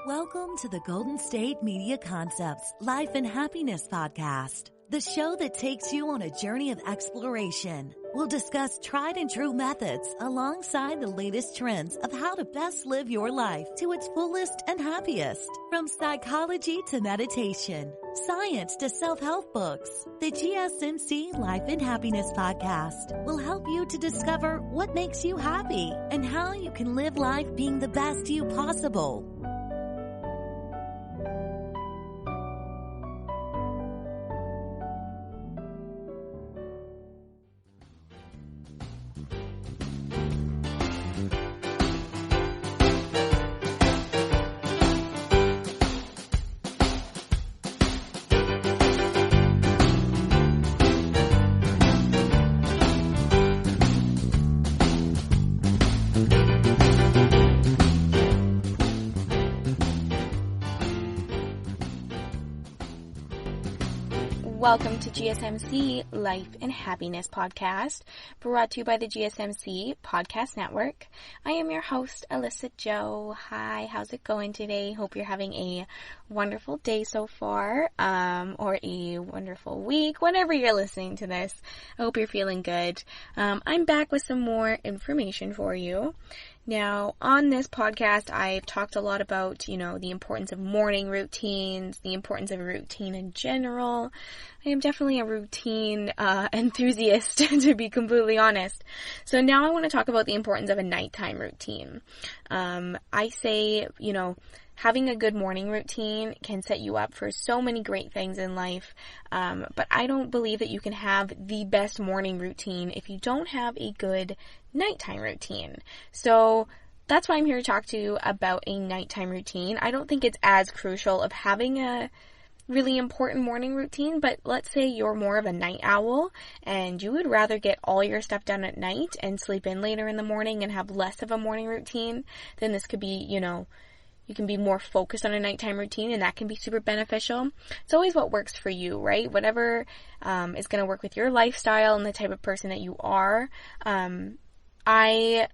Welcome to the Golden State Media Concepts Life and Happiness Podcast, the show that takes you on a journey of exploration. We'll discuss tried and true methods alongside the latest trends of how to best live your life to its fullest and happiest. From psychology to meditation, science to self-help books, the GSMC Life and Happiness Podcast will help you to discover what makes you happy and how you can live life being the best you possible. Welcome to GSMC Life and Happiness Podcast, brought to you by the GSMC Podcast Network. I am your host, Alyssa Jo. Hi, how's it going today? Hope you're having a wonderful day so far, or a wonderful week, whenever you're listening to this. I hope you're feeling good. I'm back with some more information for you. Now, on this podcast, I've talked a lot about, the importance of morning routines, the importance of a routine in general. I am definitely a routine enthusiast, to be completely honest. So now I want to talk about the importance of a nighttime routine. I say, having a good morning routine can set you up for so many great things in life, but I don't believe that you can have the best morning routine if you don't have a good nighttime routine. So that's why I'm here to talk to you about a nighttime routine. I don't think it's as crucial of having a really important morning routine, but let's say you're more of a night owl and you would rather get all your stuff done at night and sleep in later in the morning and have less of a morning routine, then this could be, you can be more focused on a nighttime routine, and that can be super beneficial. It's always what works for you, right? Whatever is going to work with your lifestyle and the type of person that you are. I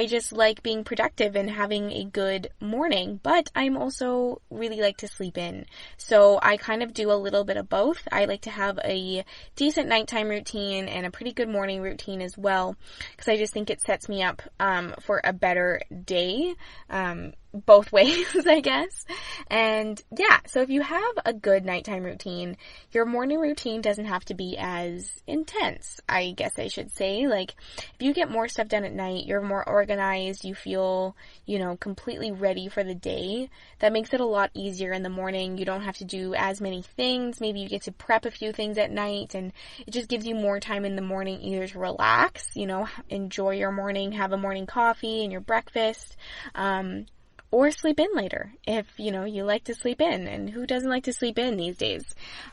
just like being productive and having a good morning, but I'm also really like to sleep in. So I kind of do a little bit of both. I like to have a decent nighttime routine and a pretty good morning routine as well, because I just think it sets me up for a better day. Both ways, I guess. And yeah, so if you have a good nighttime routine, your morning routine doesn't have to be as intense, I guess I should say. Like, if you get more stuff done at night, you're more organized, you feel, completely ready for the day. That makes it a lot easier in the morning. You don't have to do as many things. Maybe you get to prep a few things at night, and it just gives you more time in the morning either to relax, enjoy your morning, have a morning coffee and your breakfast, or sleep in later if, you like to sleep in. And who doesn't like to sleep in these days?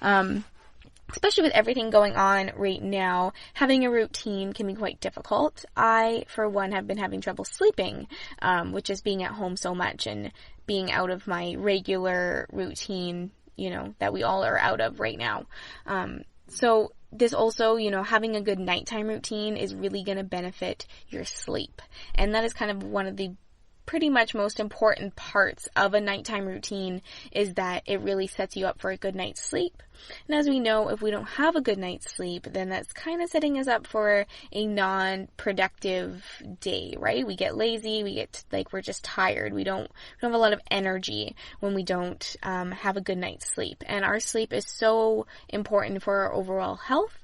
Especially with everything going on right now, having a routine can be quite difficult. I, for one, have been having trouble sleeping, with just being at home so much and being out of my regular routine, that we all are out of right now. So this also, having a good nighttime routine is really going to benefit your sleep. And that is kind of one of the pretty much most important parts of a nighttime routine, is that it really sets you up for a good night's sleep. And as we know, if we don't have a good night's sleep, then that's kind of setting us up for a non-productive day, right? We get lazy, we're just tired. We don't have a lot of energy when we don't have a good night's sleep. And our sleep is so important for our overall health.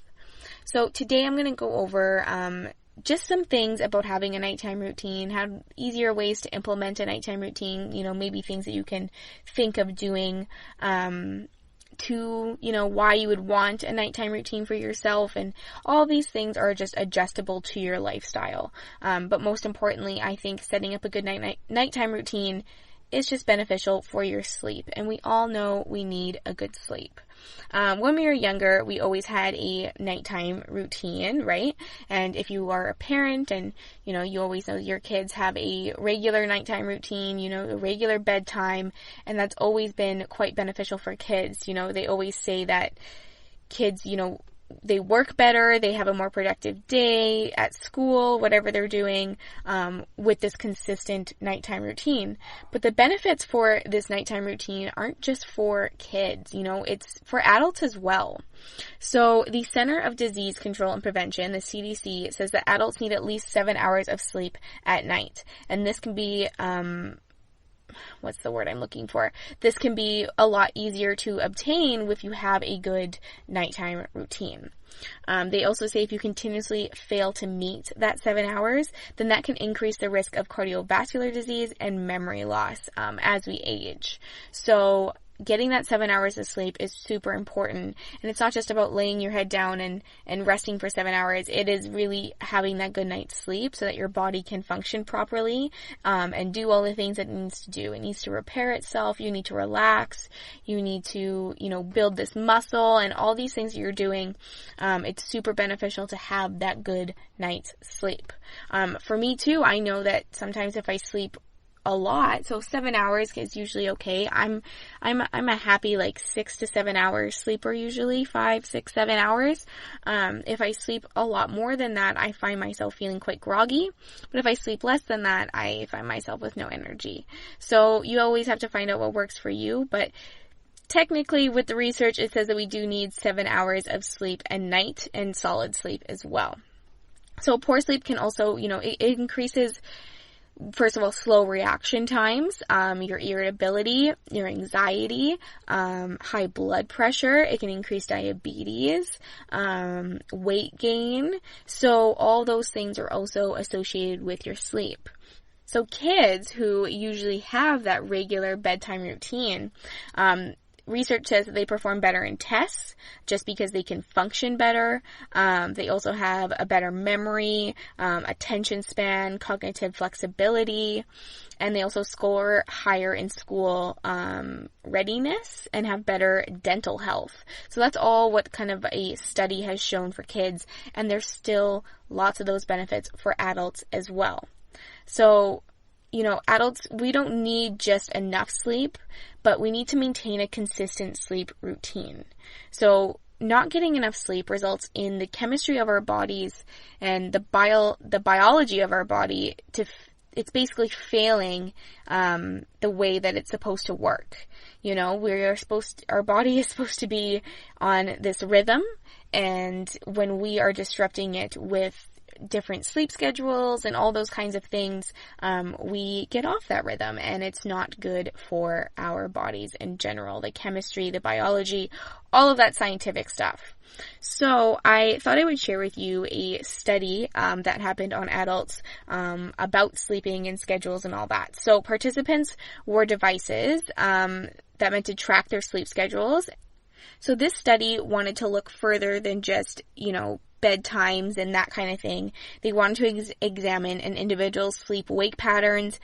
So today I'm going to go over just some things about having a nighttime routine, how easier ways to implement a nighttime routine, maybe things that you can think of doing, to, why you would want a nighttime routine for yourself. And all these things are just adjustable to your lifestyle. But most importantly, I think setting up a good nighttime routine is just beneficial for your sleep. And we all know we need a good sleep. When we were younger, we always had a nighttime routine, right? And if you are a parent and, you always know your kids have a regular nighttime routine, a regular bedtime, and that's always been quite beneficial for kids. They always say that kids, they work better, they have a more productive day at school, whatever they're doing, with this consistent nighttime routine. But the benefits for this nighttime routine aren't just for kids, it's for adults as well. So the Center of Disease Control and Prevention, the CDC, says that adults need at least 7 hours of sleep at night. And this can be, what's the word I'm looking for? This can be a lot easier to obtain if you have a good nighttime routine. They also say if you continuously fail to meet that 7 hours, then that can increase the risk of cardiovascular disease and memory loss as we age. So getting that 7 hours of sleep is super important. And it's not just about laying your head down and resting for 7 hours. It is really having that good night's sleep so that your body can function properly, and do all the things that it needs to do. It needs to repair itself. You need to relax. You need to, build this muscle and all these things that you're doing. It's super beneficial to have that good night's sleep. For me too, I know that sometimes if I sleep a lot, so 7 hours is usually okay. I'm a happy 6 to 7 hours sleeper usually, 5, 6, 7 hours. If I sleep a lot more than that, I find myself feeling quite groggy. But if I sleep less than that, I find myself with no energy. So you always have to find out what works for you. But technically, with the research, it says that we do need 7 hours of sleep a night and solid sleep as well. So poor sleep can also, it increases, first of all, slow reaction times, your irritability, your anxiety, high blood pressure. It can increase diabetes, weight gain. So all those things are also associated with your sleep. So kids who usually have that regular bedtime routine, research says that they perform better in tests just because they can function better. They also have a better memory, attention span, cognitive flexibility, and they also score higher in school readiness and have better dental health. So that's all what kind of a study has shown for kids, and there's still lots of those benefits for adults as well. So, adults, we don't need just enough sleep, but we need to maintain a consistent sleep routine. So not getting enough sleep results in the chemistry of our bodies and the biology of our body it's basically failing the way that it's supposed to work. Our body is supposed to be on this rhythm, and when we are disrupting it with different sleep schedules and all those kinds of things, we get off that rhythm, and it's not good for our bodies in general. The chemistry, the biology, all of that scientific stuff. So I thought I would share with you a study that happened on adults about sleeping and schedules and all that. So participants wore devices that meant to track their sleep schedules. So this study wanted to look further than just, bedtimes and that kind of thing. They wanted to examine an individual's sleep-wake patterns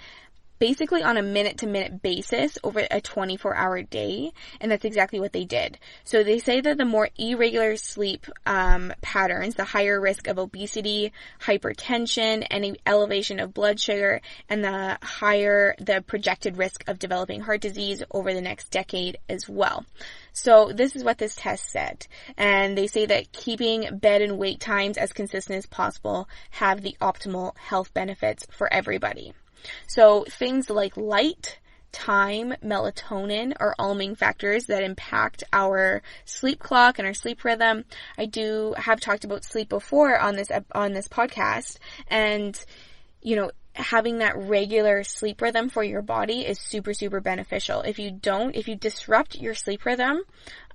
basically on a minute-to-minute basis over a 24-hour day, and that's exactly what they did. So they say that the more irregular sleep patterns, the higher risk of obesity, hypertension, any elevation of blood sugar, and the higher the projected risk of developing heart disease over the next decade as well. So this is what this test said, and they say that keeping bed and wake times as consistent as possible have the optimal health benefits for everybody. So things like light, time, melatonin are all main factors that impact our sleep clock and our sleep rhythm. I do have talked about sleep before on this podcast, and having that regular sleep rhythm for your body is super, super beneficial. If you disrupt your sleep rhythm,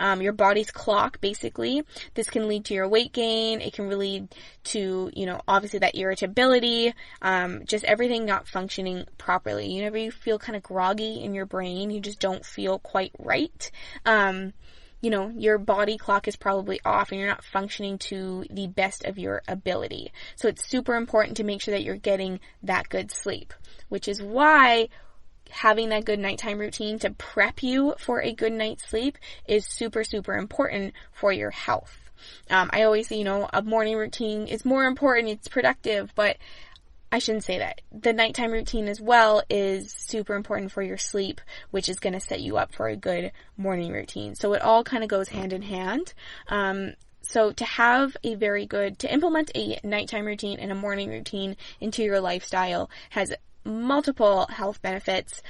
your body's clock, basically, this can lead to your weight gain. It can lead to, obviously that irritability, just everything not functioning properly. You feel kind of groggy in your brain. You just don't feel quite right. Your body clock is probably off and you're not functioning to the best of your ability. So it's super important to make sure that you're getting that good sleep, which is why having that good nighttime routine to prep you for a good night's sleep is super, super important for your health. I always say, a morning routine is more important, it's productive, but I shouldn't say that. The nighttime routine as well is super important for your sleep, which is going to set you up for a good morning routine. So it all kind of goes hand in hand. So to implement a nighttime routine and a morning routine into your lifestyle has multiple health benefits,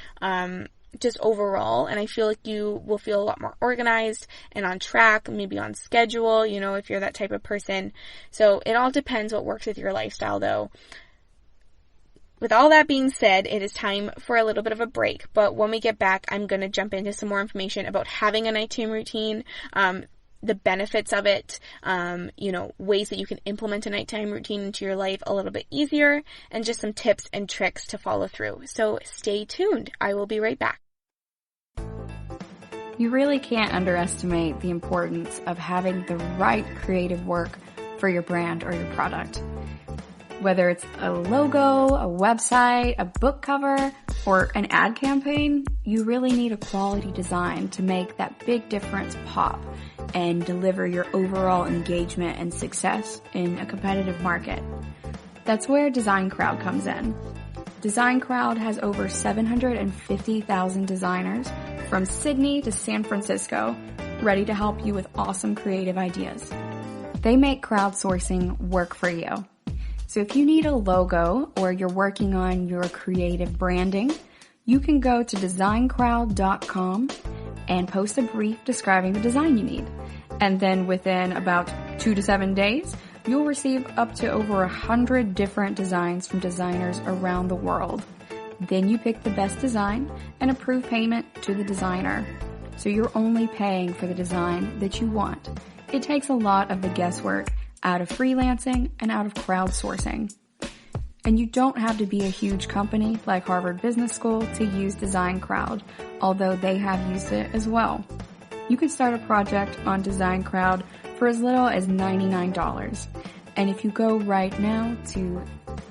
just overall, and I feel like you will feel a lot more organized and on track, maybe on schedule, if you're that type of person. So it all depends what works with your lifestyle, though. With all that being said, it is time for a little bit of a break, but when we get back, I'm going to jump into some more information about having a nighttime routine, the benefits of it, ways that you can implement a nighttime routine into your life a little bit easier, and just some tips and tricks to follow through. So stay tuned. I will be right back. You really can't underestimate the importance of having the right creative work for your brand or your product. Whether it's a logo, a website, a book cover, or an ad campaign, you really need a quality design to make that big difference pop and deliver your overall engagement and success in a competitive market. That's where Design Crowd comes in. Design Crowd has over 750,000 designers from Sydney to San Francisco ready to help you with awesome creative ideas. They make crowdsourcing work for you. So if you need a logo or you're working on your creative branding, you can go to designcrowd.com and post a brief describing the design you need. And then within about 2 to 7 days, you'll receive up to over 100 different designs from designers around the world. Then you pick the best design and approve payment to the designer. So you're only paying for the design that you want. It takes a lot of the guesswork out of freelancing and out of crowdsourcing. And you don't have to be a huge company like Harvard Business School to use Design Crowd, although they have used it as well. You can start a project on Design Crowd for as little as $99. And if you go right now to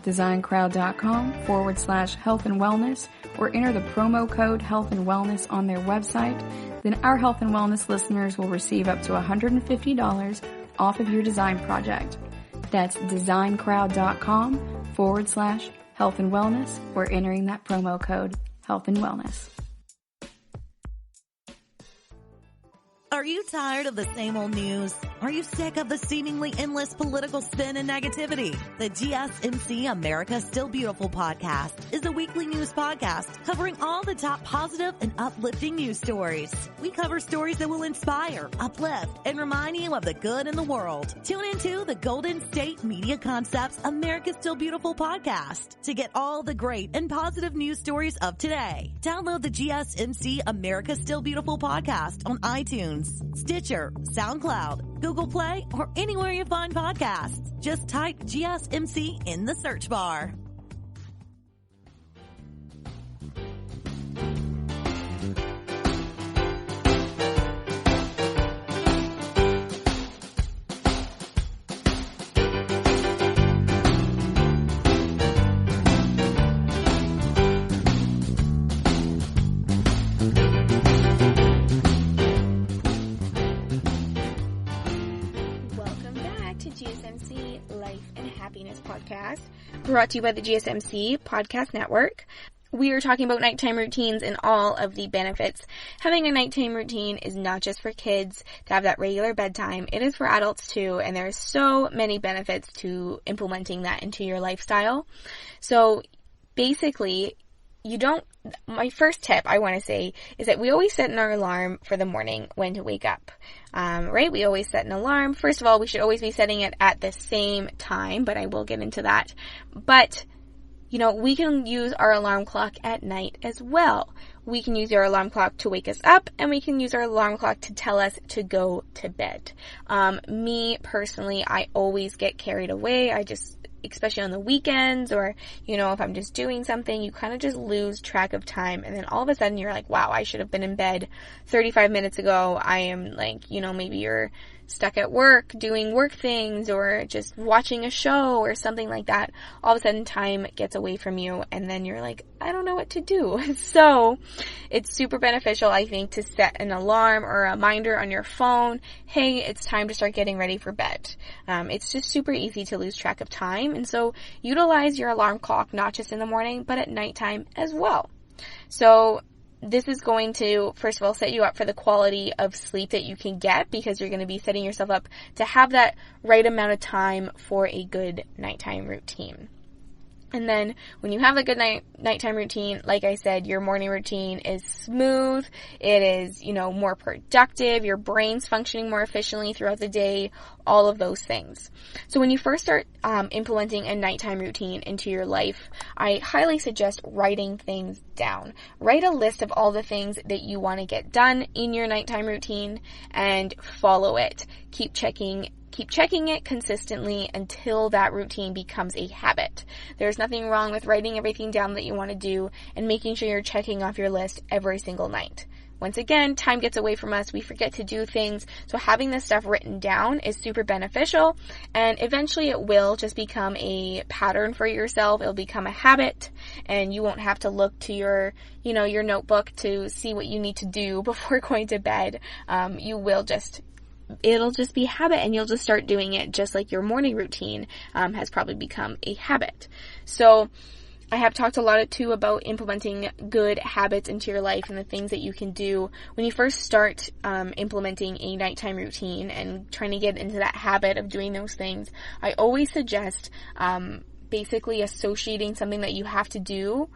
designcrowd.com/health and wellness or enter the promo code health and wellness on their website, then our health and wellness listeners will receive up to $150 off of your design project. That's designcrowd.com/health and wellness or entering that promo code health and wellness. Are you tired of the same old news? Are you sick of the seemingly endless political spin and negativity? The GSMC America Still Beautiful podcast is a weekly news podcast covering all the top positive and uplifting news stories. We cover stories that will inspire, uplift, and remind you of the good in the world. Tune into the Golden State Media Concepts America Still Beautiful podcast to get all the great and positive news stories of today. Download the GSMC America Still Beautiful podcast on iTunes, Stitcher, SoundCloud, Google Play, or anywhere you find podcasts. Just type GSMC in the search bar. Podcast, brought to you by the GSMC Podcast Network. We are talking about nighttime routines and all of the benefits. Having a nighttime routine is not just for kids to have that regular bedtime. It is for adults too, and there are so many benefits to implementing that into your lifestyle. So basically, my first tip I want to say is that we always set an alarm for the morning when to wake up, right? We always set an alarm. First of all, we should always be setting it at the same time, but I will get into that. But, we can use our alarm clock at night as well. We can use our alarm clock to wake us up, and we can use our alarm clock to tell us to go to bed. Me personally, I always get carried away. Especially on the weekends or, if I'm just doing something, you kind of just lose track of time. And then all of a sudden you're like, wow, I should have been in bed 35 minutes ago. I am like, maybe you're stuck at work doing work things or just watching a show or something like that. All of a sudden time gets away from you and then you're like, I don't know what to do. So it's super beneficial, I think, to set an alarm or a reminder on your phone. Hey, it's time to start getting ready for bed. It's just super easy to lose track of time. And so utilize your alarm clock, not just in the morning, but at nighttime as well. So this is going to, first of all, set you up for the quality of sleep that you can get, because you're going to be setting yourself up to have that right amount of time for a good nighttime routine. And then when you have a good nighttime routine, like I said, your morning routine is smooth. It is, more productive. Your brain's functioning more efficiently throughout the day, all of those things. So when you first start implementing a nighttime routine into your life, I highly suggest writing things down. Write a list of all the things that you want to get done in your nighttime routine and follow it. Keep checking it consistently until that routine becomes a habit. There's nothing wrong with writing everything down that you want to do and making sure you're checking off your list every single night. Once again, time gets away from us. We forget to do things. So having this stuff written down is super beneficial, and eventually it will just become a pattern for yourself. It'll become a habit, and you won't have to look to your notebook to see what you need to do before going to bed. It'll just be a habit, and you'll just start doing it just like your morning routine has probably become a habit. So I have talked a lot too about implementing good habits into your life and the things that you can do when you first start implementing a nighttime routine and trying to get into that habit of doing those things. I always suggest basically associating something that you have to do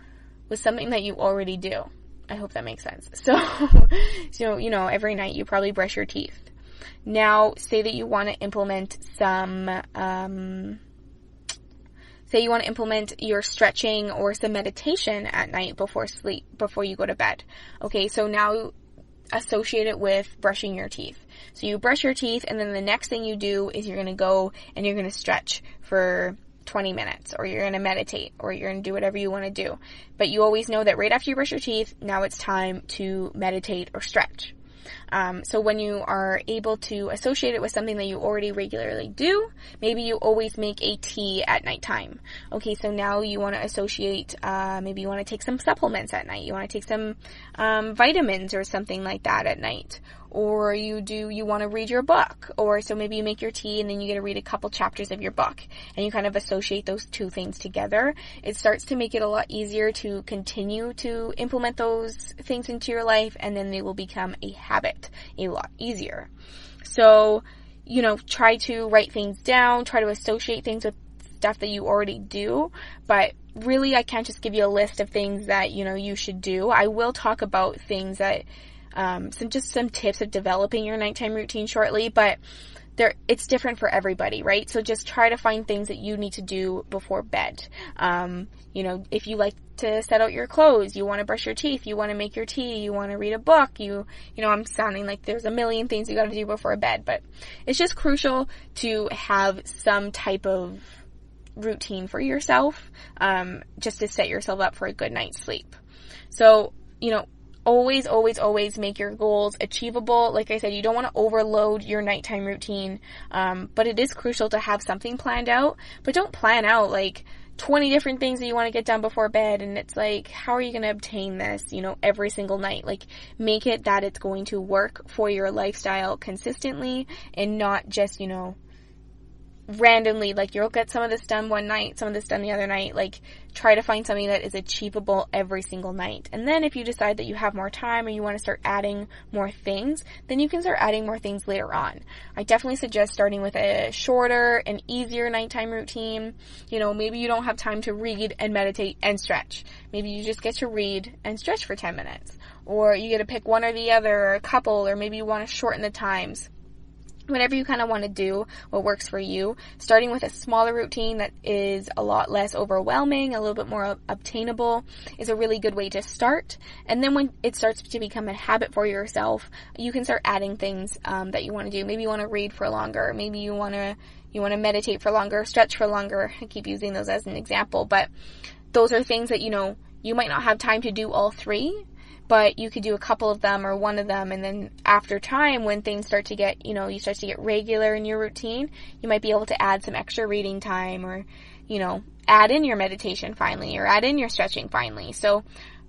with something that you already do. I hope that makes sense. So, every night you probably brush your teeth. Now, say that you want to implement your stretching or some meditation at night before you go to bed. Okay, so now associate it with brushing your teeth. So you brush your teeth, and then the next thing you do is you're going to go and you're going to stretch for 20 minutes, or you're going to meditate, or you're going to do whatever you want to do. But you always know that right after you brush your teeth, now it's time to meditate or stretch. So when you are able to associate it with something that you already regularly do, maybe you always make a tea at nighttime. Okay, so now you want to associate, maybe you want to take some supplements at night. You want to take some vitamins or something like that at night. Or you want to read your book. Or so maybe you make your tea and then you get to read a couple chapters of your book. And you kind of associate those two things together. It starts to make it a lot easier to continue to implement those things into your life, and then they will become a habit a lot easier. So, try to write things down, try to associate things with stuff that you already do, but really I can't just give you a list of things that, you should do. I will talk about things that some tips of developing your nighttime routine shortly, but it's different for everybody, right? So just try to find things that you need to do before bed. If you like to set out your clothes, you want to brush your teeth, you want to make your tea, you want to read a book, I'm sounding like there's a million things you got to do before bed, but it's just crucial to have some type of routine for yourself, just to set yourself up for a good night's sleep. So, always, always, always make your goals achievable. Like I said, you don't want to overload your nighttime routine, but it is crucial to have something planned out. But don't plan out like 20 different things that you want to get done before bed, and it's like, how are you going to obtain this, every single night? Like, make it that it's going to work for your lifestyle consistently, and not just, randomly, like you'll get some of this done one night, some of this done the other night. Like, try to find something that is achievable every single night. And then if you decide that you have more time or you want to start adding more things, then you can start adding more things later on. I definitely suggest starting with a shorter and easier nighttime routine. Maybe you don't have time to read and meditate and stretch. Maybe you just get to read and stretch for 10 minutes. Or you get to pick one or the other, or a couple, or maybe you want to shorten the times. Whatever you kind of want to do, what works for you. Starting with a smaller routine that is a lot less overwhelming, a little bit more obtainable, is a really good way to start. And then when it starts to become a habit for yourself, you can start adding things that you want to do. Maybe you want to read for longer. Maybe you want to meditate for longer, stretch for longer. I keep using those as an example, but those are things that, you might not have time to do all three, but you could do a couple of them or one of them, and then after time, when things start to get, you start to get regular in your routine, you might be able to add some extra reading time, or, add in your meditation finally, or add in your stretching finally. So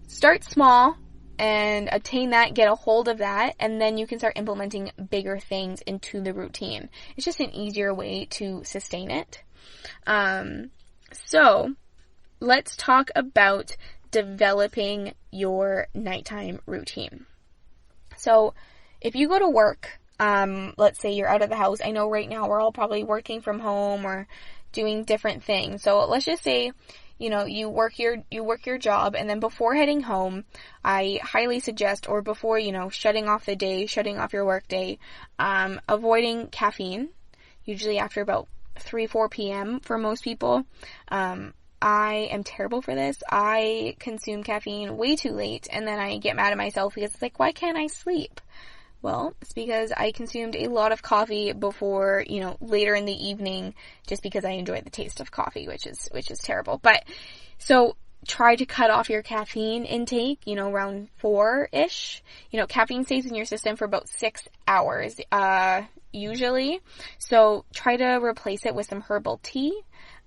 start small and attain that, get a hold of that, and then you can start implementing bigger things into the routine. It's just an easier way to sustain it. So let's talk about developing your nighttime routine. So if you go to work, let's say you're out of the house. I know right now we're all probably working from home or doing different things. So let's just say, you work your job, and then before heading home, I highly suggest, or before, shutting off the day, shutting off your work day, avoiding caffeine, usually after about 3-4 p.m. for most people. I am terrible for this. I consume caffeine way too late, and then I get mad at myself because it's like, why can't I sleep? Well, it's because I consumed a lot of coffee before, later in the evening, just because I enjoy the taste of coffee, which is terrible. But, so, try to cut off your caffeine intake, around 4-ish. Caffeine stays in your system for about 6 hours, usually. So, try to replace it with some herbal tea.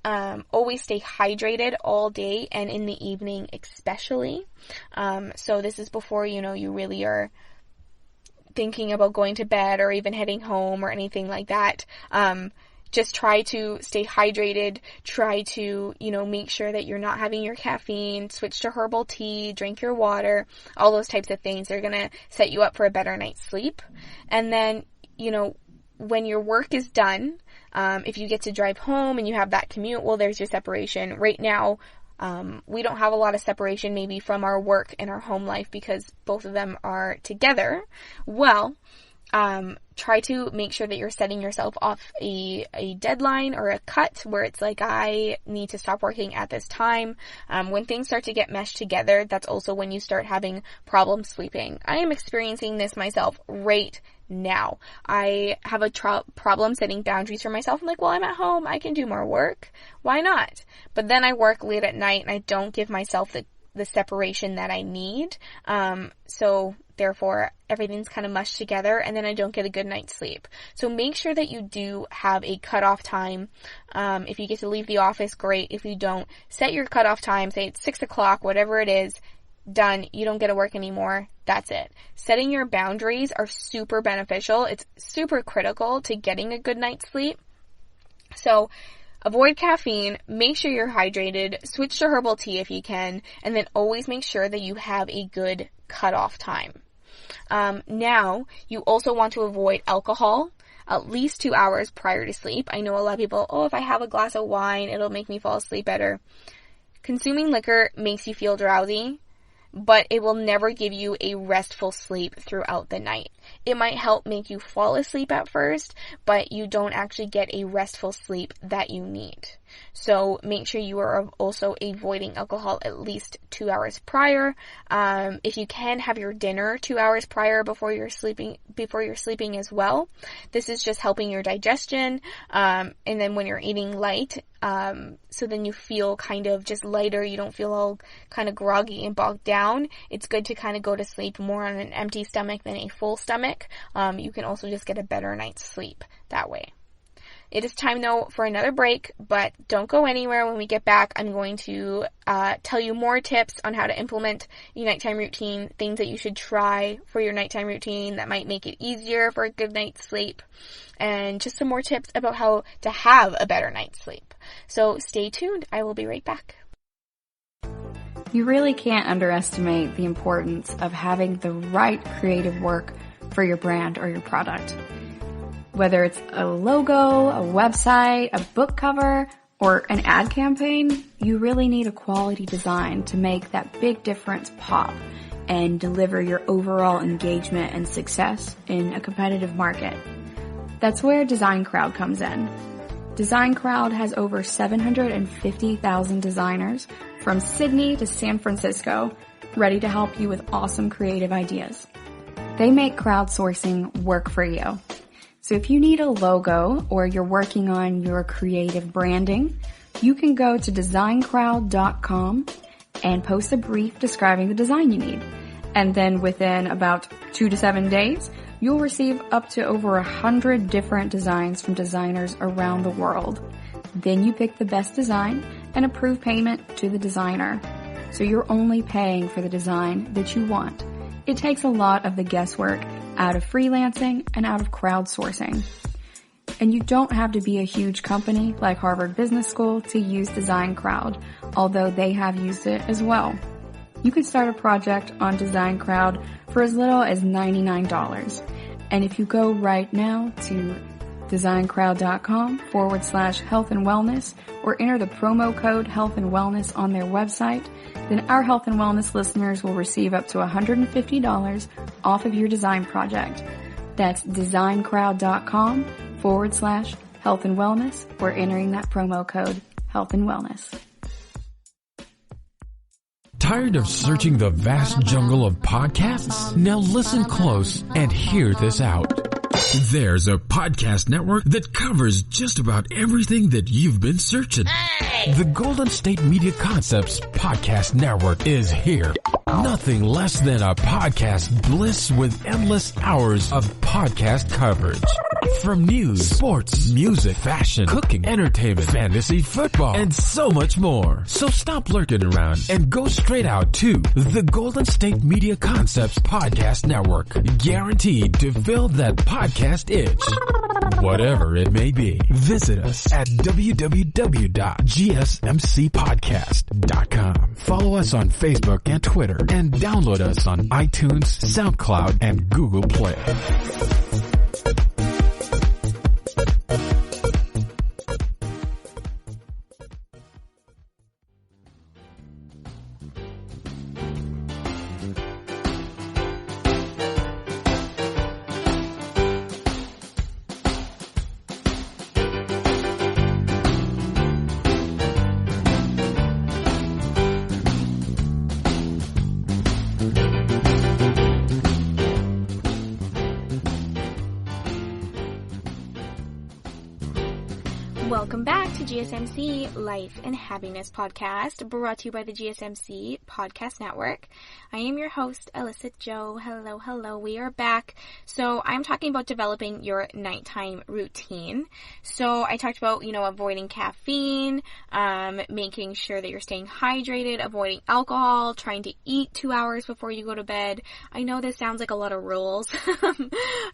Always stay hydrated all day and in the evening especially. So this is before, you really are thinking about going to bed or even heading home or anything like that. Just try to stay hydrated. Try to, make sure that you're not having your caffeine. Switch to herbal tea. Drink your water. All those types of things are going to set you up for a better night's sleep. And then, when your work is done, if you get to drive home and you have that commute, well, there's your separation. Right now, we don't have a lot of separation maybe from our work and our home life because both of them are together. Well, try to make sure that you're setting yourself off a deadline or a cut where it's like, I need to stop working at this time. When things start to get meshed together, that's also when you start having problems sleeping. I am experiencing this myself right now. I have a problem setting boundaries for myself. I'm like, well, I'm at home. I can do more work. Why not? But then I work late at night and I don't give myself the separation that I need. So therefore, everything's kind of mushed together and then I don't get a good night's sleep. So make sure that you do have a cutoff time. If you get to leave the office, great. If you don't, set your cutoff time. Say it's 6 o'clock, whatever it is. Done. You don't get to work anymore. That's it. Setting your boundaries are super beneficial. It's super critical to getting a good night's sleep. So avoid caffeine, make sure you're hydrated, switch to herbal tea if you can, and then always make sure that you have a good cutoff time. Now, you also want to avoid alcohol at least 2 hours prior to sleep. I know a lot of people, if I have a glass of wine, it'll make me fall asleep better. Consuming liquor makes you feel drowsy, but it will never give you a restful sleep throughout the night. It might help make you fall asleep at first, but you don't actually get a restful sleep that you need. So make sure you are also avoiding alcohol at least 2 hours prior. If you can, have your dinner 2 hours prior before you're sleeping as well. This is just helping your digestion. And then when you're eating light, so then you feel kind of just lighter. You don't feel all kind of groggy and bogged down. It's good to kind of go to sleep more on an empty stomach than a full stomach. You can also just get a better night's sleep that way. It is time, though, for another break, but don't go anywhere. When we get back, I'm going to tell you more tips on how to implement your nighttime routine, things that you should try for your nighttime routine that might make it easier for a good night's sleep, and just some more tips about how to have a better night's sleep. So stay tuned. I will be right back. You really can't underestimate the importance of having the right creative work for your brand or your product. Whether it's a logo, a website, a book cover, or an ad campaign, you really need a quality design to make that big difference pop and deliver your overall engagement and success in a competitive market. That's where Design Crowd comes in. Design Crowd has over 750,000 designers from Sydney to San Francisco ready to help you with awesome creative ideas. They make crowdsourcing work for you. So if you need a logo or you're working on your creative branding, you can go to designcrowd.com and post a brief describing the design you need. And then within about 2 to 7 days, you'll receive up to over 100 different designs from designers around the world. Then you pick the best design and approve payment to the designer. So you're only paying for the design that you want. It takes a lot of the guesswork out of freelancing and out of crowdsourcing. And you don't have to be a huge company like Harvard Business School to use Design Crowd, although they have used it as well. You can start a project on Design Crowd for as little as $99. And if you go right now to designcrowd.com/health and wellness or enter the promo code health and wellness on their website, then our health and wellness listeners will receive up to $150 off of your design project. That's designcrowd.com/health and wellness or entering that promo code health and wellness. Tired of searching the vast jungle of podcasts? Now listen close and hear this out. There's a podcast network that covers just about everything that you've been searching. Hey! The Golden State Media Concepts Podcast Network is here. Nothing less than a podcast bliss with endless hours of podcast coverage. From news, sports, music, fashion, cooking, entertainment, fantasy, football, and so much more. So stop lurking around and go straight out to the Golden State Media Concepts Podcast Network. Guaranteed to fill that podcast itch. Whatever it may be. Visit us at www.gsmcpodcast.com. Follow us on Facebook and Twitter and download us on iTunes, SoundCloud, and Google Play. Welcome back to GSMC Life and Happiness Podcast, brought to you by the GSMC Podcast Network. I am your host, Alyssa Jo. Hello, we are back. So I'm talking about developing your nighttime routine. So I talked about, avoiding caffeine, making sure that you're staying hydrated, avoiding alcohol, trying to eat 2 hours before you go to bed. I know this sounds like a lot of rules.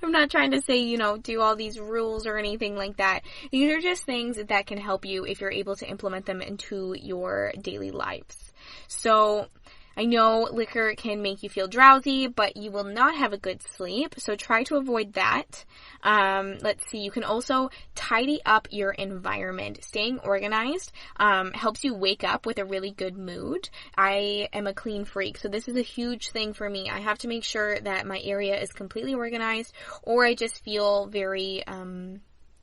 I'm not trying to say, do all these rules or anything like that. These are just things that can help you if you're able to implement them into your daily lives. So I know liquor can make you feel drowsy, but you will not have a good sleep, so try to avoid that. Let's see, you can also tidy up your environment. Staying organized helps you wake up with a really good mood. I am a clean freak, so this is a huge thing for me. I have to make sure that my area is completely organized, or I just feel very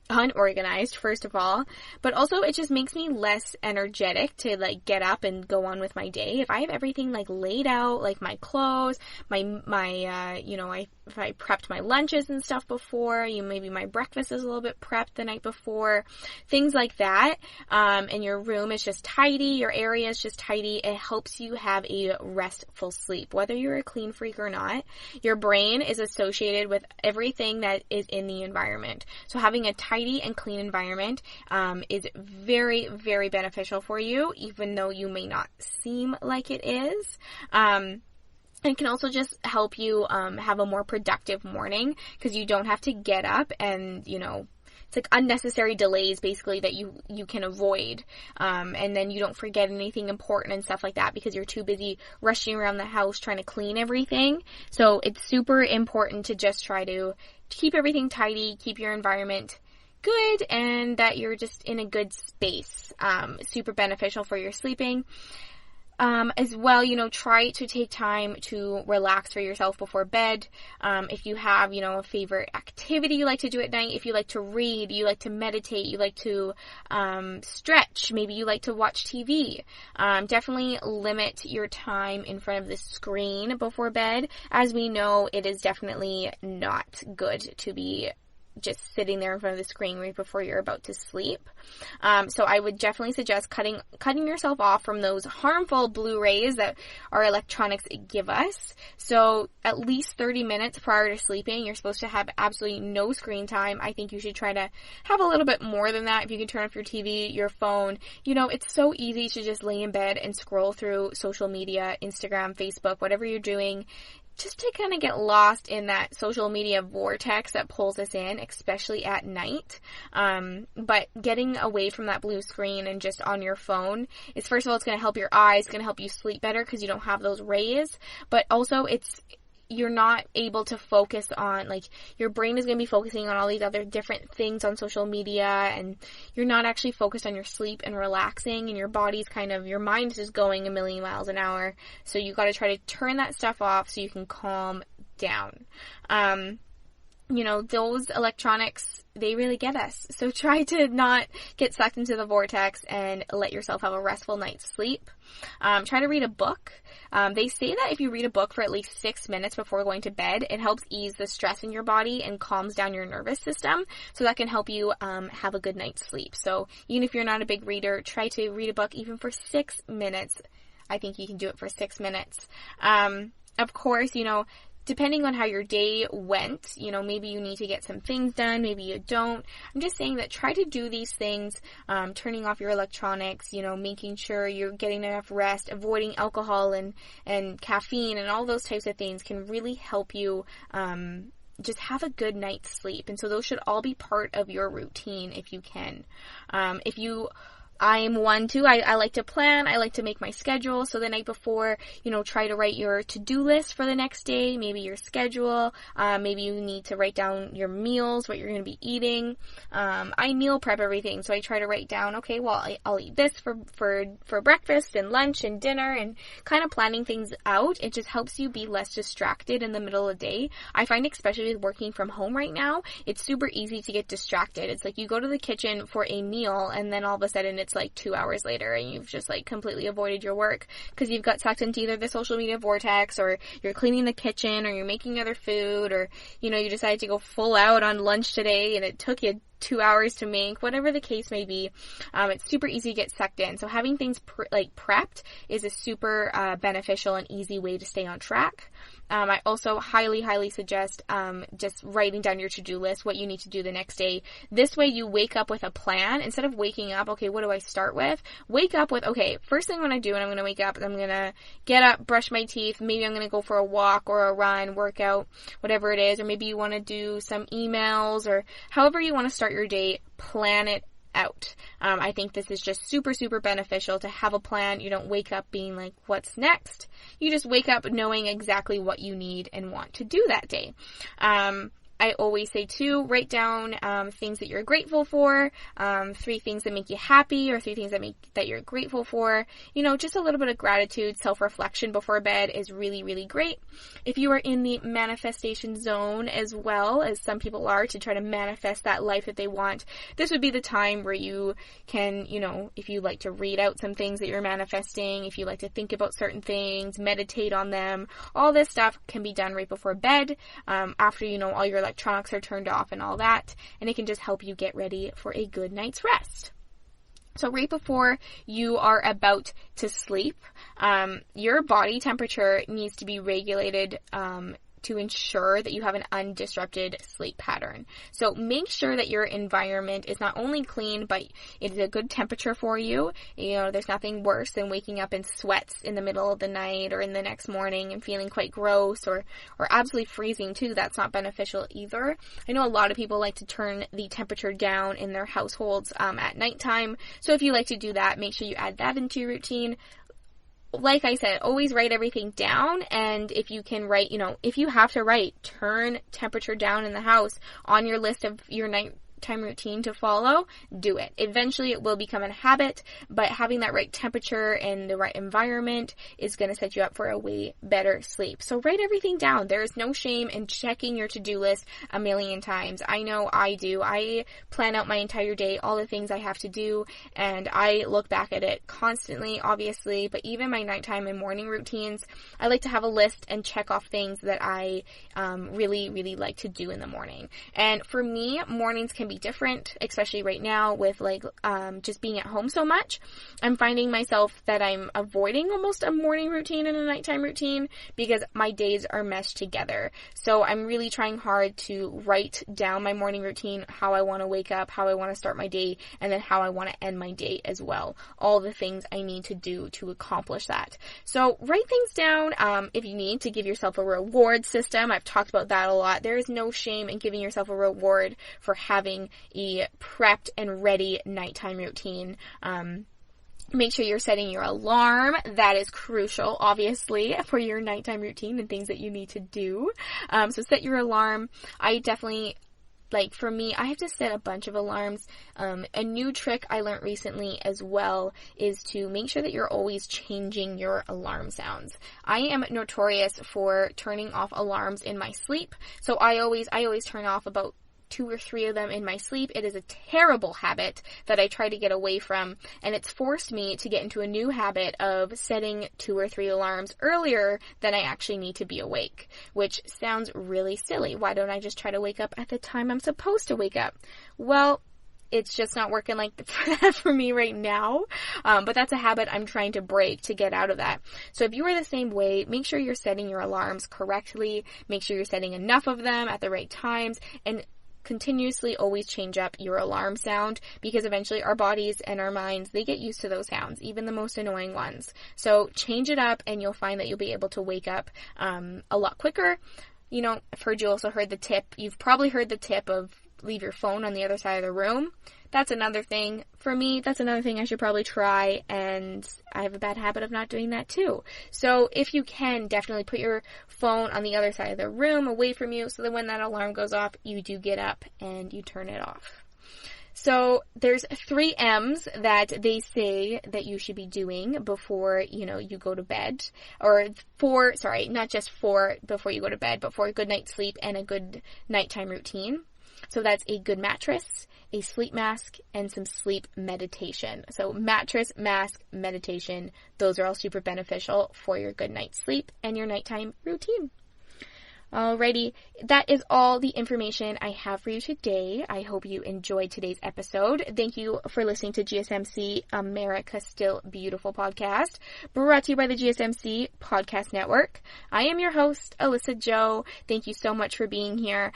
unorganized, first of all, but also it just makes me less energetic to get up and go on with my day. If I have everything laid out, like my clothes, if I prepped my lunches and stuff before, maybe my breakfast is a little bit prepped the night before, things like that, and your room is just tidy, your area is just tidy, it helps you have a restful sleep. Whether you're a clean freak or not, your brain is associated with everything that is in the environment. So having a tidy and clean environment is very, very beneficial for you, even though you may not seem like it is. It can also just help you have a more productive morning, because you don't have to get up and, it's like unnecessary delays basically that you can avoid. And then you don't forget anything important and stuff like that because you're too busy rushing around the house trying to clean everything. So it's super important to just try to keep everything tidy, keep your environment good, and that you're just in a good space. Super beneficial for your sleeping. As well, try to take time to relax for yourself before bed. If you have, a favorite activity you like to do at night, if you like to read, you like to meditate, you like to stretch, maybe you like to watch TV, definitely limit your time in front of the screen before bed. As we know, it is definitely not good to be just sitting there in front of the screen right before you're about to sleep. So I would definitely suggest cutting yourself off from those harmful blue rays that our electronics give us. So at least 30 minutes prior to sleeping, you're supposed to have absolutely no screen time. I think you should try to have a little bit more than that. If you can turn off your TV, your phone, it's so easy to just lay in bed and scroll through social media, Instagram, Facebook, whatever you're doing. just to kind of get lost in that social media vortex that pulls us in, especially at night. But getting away from that blue screen and just on your phone is, first of all, it's going to help your eyes, it's going to help you sleep better because you don't have those rays, but also you're not able to focus on, like, your brain is going to be focusing on all these other different things on social media, and you're not actually focused on your sleep and relaxing, and your mind is just going a million miles an hour. So you got to try to turn that stuff off so you can calm down. Those electronics, they really get us. So try to not get sucked into the vortex and let yourself have a restful night's sleep. Try to read a book. They say that if you read a book for at least 6 minutes before going to bed, it helps ease the stress in your body and calms down your nervous system. So that can help you have a good night's sleep. So even if you're not a big reader, try to read a book even for 6 minutes. I think you can do it for 6 minutes. Of course, depending on how your day went, maybe you need to get some things done, maybe you don't. I'm just saying that try to do these things, turning off your electronics, making sure you're getting enough rest, avoiding alcohol and caffeine and all those types of things can really help you just have a good night's sleep. And so those should all be part of your routine if you can. I'm one too. I like to plan. I like to make my schedule. So the night before, try to write your to-do list for the next day, maybe your schedule. Maybe you need to write down your meals, what you're going to be eating. I meal prep everything. So I try to write down, okay, well, I'll eat this for breakfast and lunch and dinner, and kind of planning things out. It just helps you be less distracted in the middle of the day. I find, especially with working from home right now, it's super easy to get distracted. It's like you go to the kitchen for a meal and then all of a sudden it's like 2 hours later and you've just like completely avoided your work because you've got sucked into either the social media vortex, or you're cleaning the kitchen, or you're making other food, or you decided to go full out on lunch today and it took you 2 hours to make, whatever the case may be. It's super easy to get sucked in. So having things prepped is a super beneficial and easy way to stay on track. I also highly, highly suggest just writing down your to-do list, what you need to do the next day. This way you wake up with a plan. Instead of waking up, okay, what do I start with? Wake up with, okay, first thing I'm going to do when I'm going to wake up is I'm going to get up, brush my teeth, maybe I'm going to go for a walk or a run, workout, whatever it is, or maybe you want to do some emails, or however you want to start your day, plan it out. I think this is just super, super beneficial to have a plan. You don't wake up being like, what's next? You just wake up knowing exactly what you need and want to do that day. I always say too, write down things that you're grateful for, 3 things that make you happy, or 3 things that you're grateful for. Just a little bit of gratitude, self-reflection before bed is really, really great. If you are in the manifestation zone as well, as some people are, to try to manifest that life that they want, this would be the time where you can, if you like to read out some things that you're manifesting, if you like to think about certain things, meditate on them, all this stuff can be done right before bed, after, all your electronics are turned off and all that, and it can just help you get ready for a good night's rest. So right before you are about to sleep, your body temperature needs to be regulated to ensure that you have an undisrupted sleep pattern. So make sure that your environment is not only clean, but it is a good temperature for you. There's nothing worse than waking up in sweats in the middle of the night or in the next morning and feeling quite gross or absolutely freezing too. That's not beneficial either. I know a lot of people like to turn the temperature down in their households at nighttime. So if you like to do that, make sure you add that into your routine. Like I said, always write everything down, and if you can write, if you have to write, turn temperature down in the house on your list of your nighttime routine to follow, do it. Eventually it will become a habit, but having that right temperature and the right environment is going to set you up for a way better sleep. So write everything down. There is no shame in checking your to-do list a million times. I know I do. I plan out my entire day, all the things I have to do, and I look back at it constantly, obviously, but even my nighttime and morning routines, I like to have a list and check off things that I really, really like to do in the morning. And for me, mornings can can be different, especially right now with like just being at home so much. I'm finding myself that I'm avoiding almost a morning routine and a nighttime routine because my days are meshed together. So I'm really trying hard to write down my morning routine, how I want to wake up, how I want to start my day, and then how I want to end my day as well. All the things I need to do to accomplish that. So write things down if you need to give yourself a reward system. I've talked about that a lot. There is no shame in giving yourself a reward for having a prepped and ready nighttime routine. Make sure you're setting your alarm. That is crucial, obviously, for your nighttime routine and things that you need to do. So set your alarm. I definitely, for me, I have to set a bunch of alarms. A new trick I learned recently as well is to make sure that you're always changing your alarm sounds. I am notorious for turning off alarms in my sleep. So I always turn off about 2 or 3 of them in my sleep. It is a terrible habit that I try to get away from, and it's forced me to get into a new habit of setting 2 or 3 alarms earlier than I actually need to be awake, which sounds really silly. Why don't I just try to wake up at the time I'm supposed to wake up? Well, it's just not working like that for me right now. But that's a habit I'm trying to break to get out of that. So if you are the same way, make sure you're setting your alarms correctly. Make sure you're setting enough of them at the right times, and continuously always change up your alarm sound, because eventually our bodies and our minds, they get used to those sounds, even the most annoying ones. So change it up and you'll find that you'll be able to wake up a lot quicker. You know, I've heard you also heard the tip. You've probably heard the tip of leave your phone on the other side of the room. That's another thing. For me, that's another thing I should probably try, and I have a bad habit of not doing that too. So if you can, definitely put your phone on the other side of the room, away from you, so that when that alarm goes off, you do get up and you turn it off. So there's 3 M's that they say that you should be doing before, you go to bed, or not just for before you go to bed, but for a good night's sleep and a good nighttime routine. So that's a good mattress, a sleep mask, and some sleep meditation. So mattress, mask, meditation, those are all super beneficial for your good night's sleep and your nighttime routine. Alrighty, that is all the information I have for you today. I hope you enjoyed today's episode. Thank you for listening to GSMC America's Still Beautiful podcast, brought to you by the GSMC Podcast Network. I am your host, Alyssa Jo. Thank you so much for being here.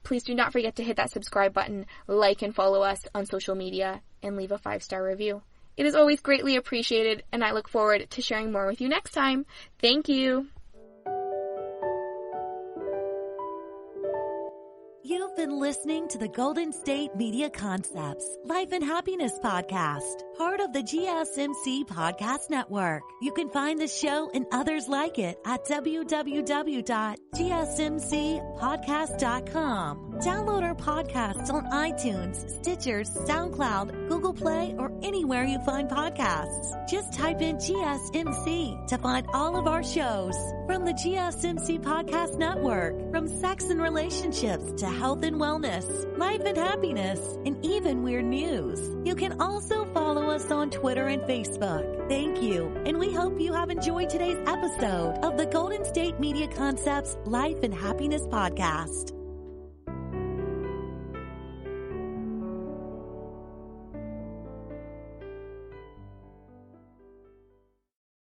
Please do not forget to hit that subscribe button, like and follow us on social media, and leave a 5-star review. It is always greatly appreciated, and I look forward to sharing more with you next time. Thank you. You've been listening to the Golden State Media Concepts Life and Happiness Podcast, part of the GSMC Podcast Network. You can find the show and others like it at www.gsmcpodcast.com. Download our podcasts on iTunes, Stitcher, SoundCloud, Google Play, or anywhere you find podcasts. Just type in GSMC to find all of our shows. From the GSMC Podcast Network, from sex and relationships to health and wellness, life and happiness, and even weird news. You can also follow us on Twitter and Facebook. Thank you, and we hope you have enjoyed today's episode of the Golden State Media Concepts Life and Happiness Podcast.